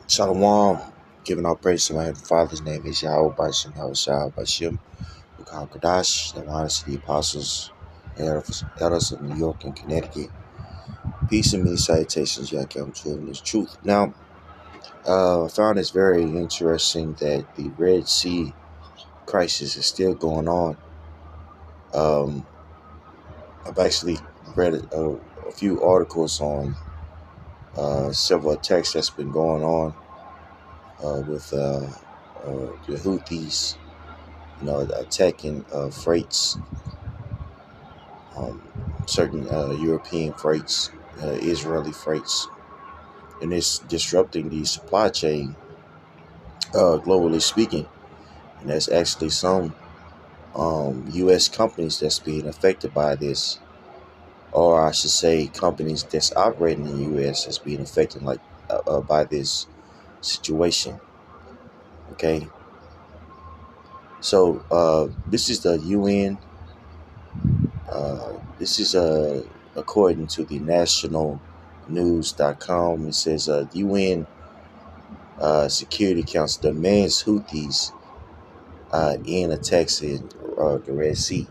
Shalom, giving all praise to my Heavenly Father's name is Yahweh Bashim, Yahushua Bashim, Bukal Kadash, the honors to the apostles, elders of New York and Connecticut. Peace and many salutations, Yakim, to this truth. Now, I found this very interesting that the Red Sea crisis is still going on. I've actually read a few articles on several attacks that's been going on with the Houthis, attacking freights, um, certain European freights, Israeli freights, and it's disrupting the supply chain, globally speaking. And there's actually some U.S. companies that's being affected by this, or I should say, companies that's operating in the U.S. that's being affected by this situation. Okay, so this is the UN. This is according to the nationalnews.com. It says the UN Security Council demands Houthis end attacks in the Red Sea.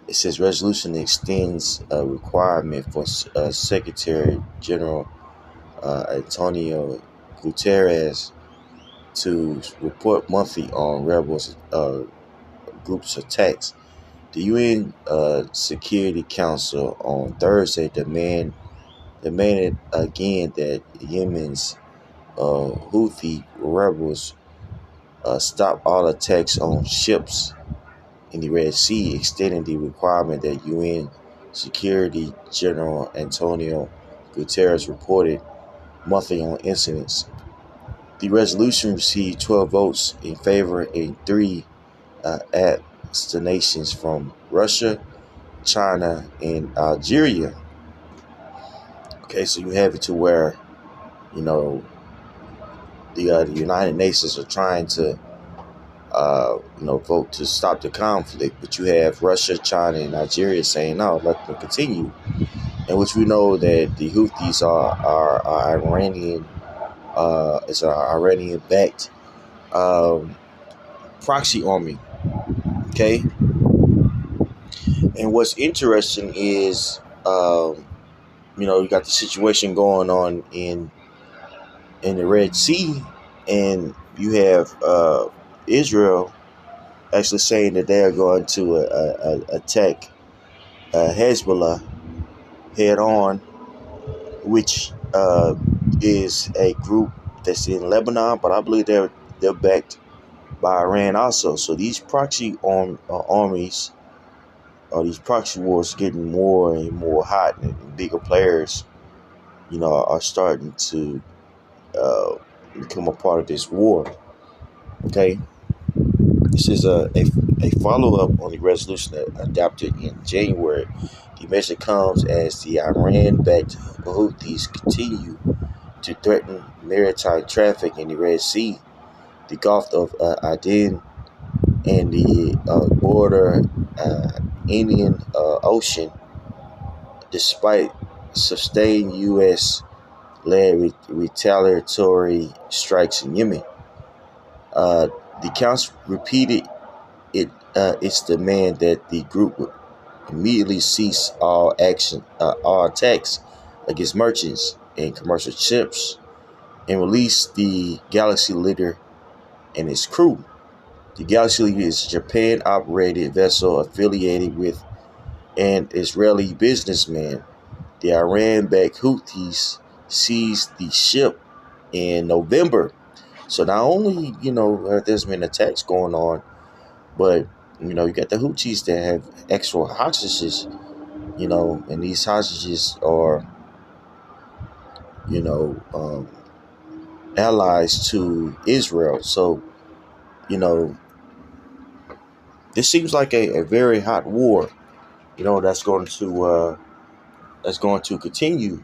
It says resolution extends a requirement for Secretary General Antonio Guterres to report monthly on rebels groups attacks. The UN Security Council on Thursday demanded again that Yemen's Houthi rebels stop all attacks on ships in the Red Sea, extending the requirement that UN Security General Antonio Guterres reported monthly on incidents. The resolution received 12 votes in favor and 3 abstentions from Russia, China, and Algeria. Okay, so you have it to where, you know, the United Nations are trying to, vote to stop the conflict, but you have Russia, China, and Nigeria saying no, let them continue. In which we know that the Houthis are Iranian, it's an Iranian-backed proxy army. Okay, and what's interesting is, you got the situation going on in the Red Sea, and you have Israel actually saying that they are going to attack Hezbollah head on, which is a group that's in Lebanon, but I believe they're backed by Iran also. So these proxy armies, or these proxy wars, getting more and more hot, and bigger players, are starting to become a part of this war. Okay. This is a follow-up on the resolution that adopted in January. The measure comes as the Iran-backed Houthis continue to threaten maritime traffic in the Red Sea, the Gulf of Aden, and the border Indian Ocean, despite sustained U.S.-led retaliatory strikes in Yemen. The council repeated its demand that the group would immediately cease all attacks against merchants and commercial ships, and release the Galaxy Leader and its crew. The Galaxy Leader is a Japan-operated vessel affiliated with an Israeli businessman. The Iran-backed Houthis seized the ship in November. So not only, there's been attacks going on, but, you got the Houthis that have extra hostages, and these hostages are, allies to Israel. So, this seems like a very hot war, that's going to continue,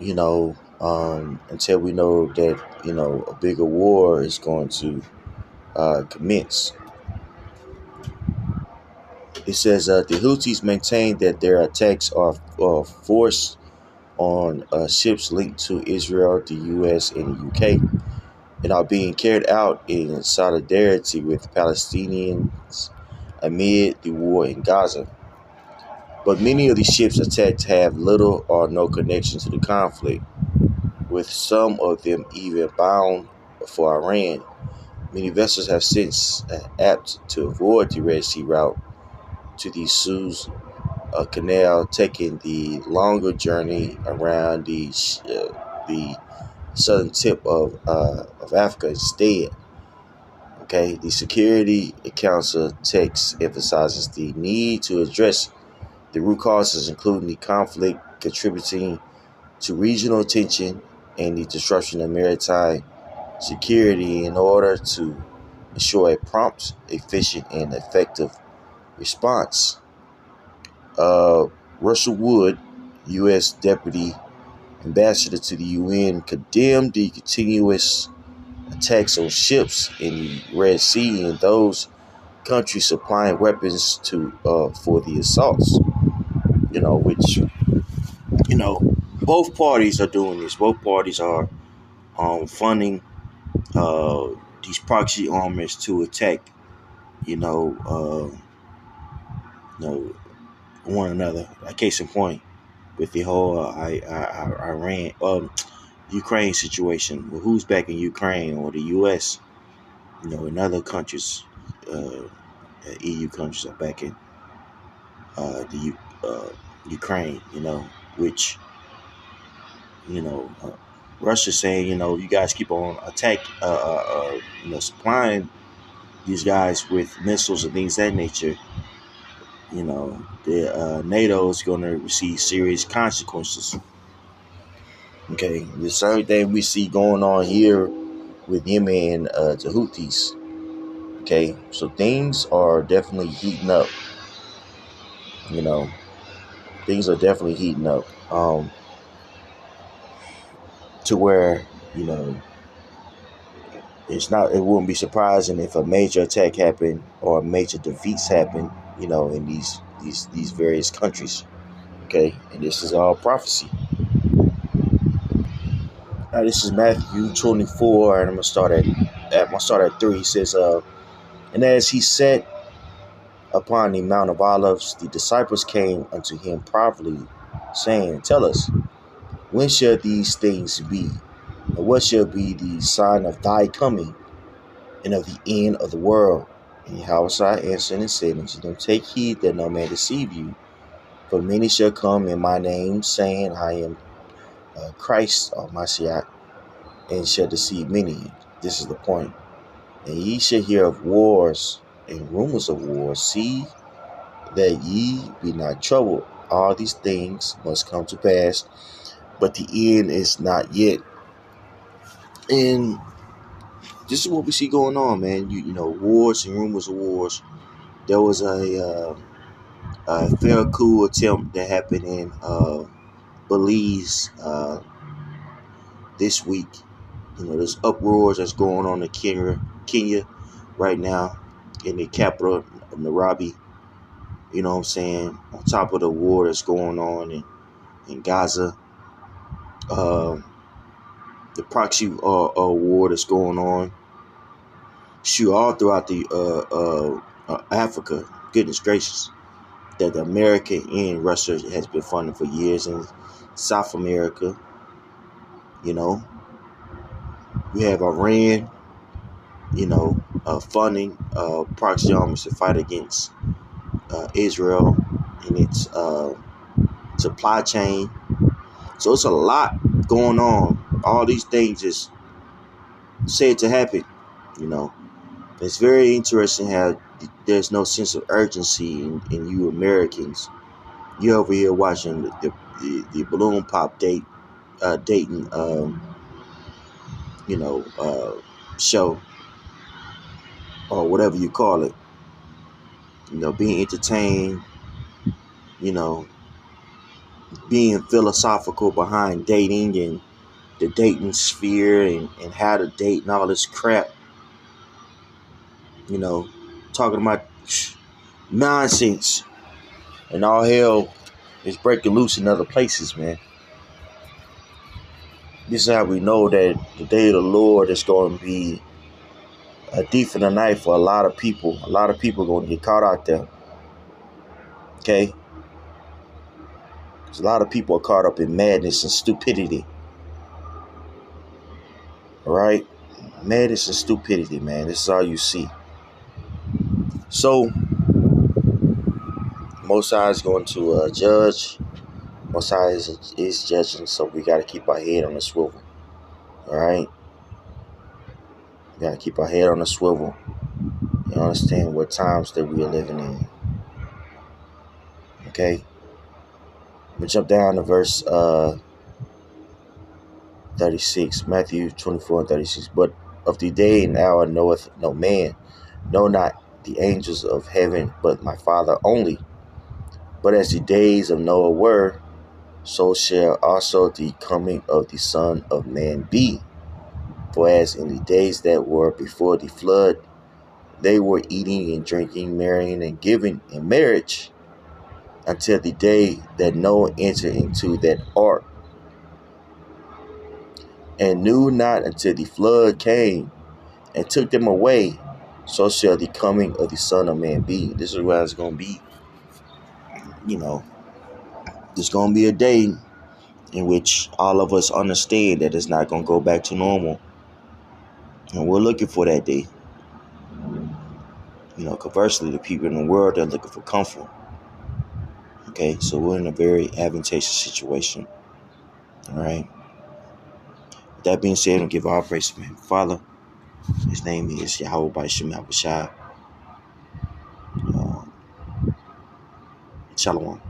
until we know that, a bigger war is going to commence. It says the Houthis maintain that their attacks are forced on ships linked to Israel, the U.S., and the U.K., and are being carried out in solidarity with Palestinians amid the war in Gaza. But many of the ships attacked have little or no connection to the conflict, with some of them even bound for Iran. Many vessels have since apt to avoid the Red Sea route to the Suez Canal, taking the longer journey around the southern tip of Africa instead. Okay, the Security Council text emphasizes the need to address the root causes, including the conflict contributing to regional tension and the disruption of maritime security in order to ensure a prompt, efficient, and effective response. Russell Wood, U.S. Deputy Ambassador to the UN, condemned the continuous attacks on ships in the Red Sea and those countries supplying weapons to for the assaults. Which both parties are doing this. Both parties are funding these proxy armies to attack, you know, uh, one another. A case in point with the whole Iran, Ukraine situation. Well, who's back in Ukraine, or the U.S.? And other countries, EU countries are backing the Ukraine. Which Russia's saying, you guys keep on supplying these guys with missiles and things of that nature. The NATO is going to receive serious consequences. Okay, the same thing we see going on here with Yemen and the Houthis. Okay, so things are definitely heating up. Things are definitely heating up. To where it wouldn't be surprising if a major attack happened or major defeats happen. In these various countries. Okay, and this is all prophecy. Now this is Matthew 24, and I'm gonna start at 3. He says, and as he sat upon the Mount of Olives, the disciples came unto him privately, saying, Tell us, when shall these things be? And what shall be the sign of thy coming and of the end of the world? And Yahushua answered and said unto them, Take heed that no man deceive you, for many shall come in my name, saying, I am Christ or Messiah, and shall deceive many. This is the point. And ye shall hear of wars and rumors of wars. See that ye be not troubled. All these things must come to pass, but the end is not yet. And this is what we see going on, man. Wars and rumors of wars. There was a fair coup attempt that happened in Belize this week. There's uproars that's going on in Kenya right now, in the capital of Nairobi. You know what I'm saying? On top of the war that's going on in Gaza, the proxy war that's going on, all throughout the Africa. Goodness gracious, that the America and Russia has been funding for years, in South America. We have Iran, funding proxy armies to fight against Israel and its supply chain. So it's a lot going on. All these things is said to happen. It's very interesting how there's no sense of urgency in you Americans. You over here watching the balloon pop dating show, or whatever you call it. Being entertained, being philosophical behind dating and the dating sphere and how to date and all this crap. Talking about nonsense, and all hell is breaking loose in other places, man. This is how we know that the day of the Lord is going to be a thief in the night for a lot of people. A lot of people are going to get caught out there. Okay? Because a lot of people are caught up in madness and stupidity. All right? Madness and stupidity, man. This is all you see. So, Most High is going to judge. Most High is judging, so we got to keep our head on the swivel. All right? We got to keep our head on the swivel and understand what times that we are living in. Okay? We jump down to verse 36, Matthew 24 and 36. But of the day and hour knoweth no man, no not the angels of heaven, but my Father only. But as the days of Noah were, so shall also the coming of the Son of Man be. For as in the days that were before the flood, they were eating and drinking, marrying and giving in marriage, until the day that Noah entered into that ark, and knew not until the flood came and took them away, so shall the coming of the Son of Man be. This is where it's going to be. There's going to be a day in which all of us understand that it's not going to go back to normal. And we're looking for that day. Conversely, the people in the world, they're looking for comfort. Okay, so we're in a very advantageous situation. All right. With that being said, I'll give all praise to my Father. His name is Yahweh by Shem Abishai. Shalom.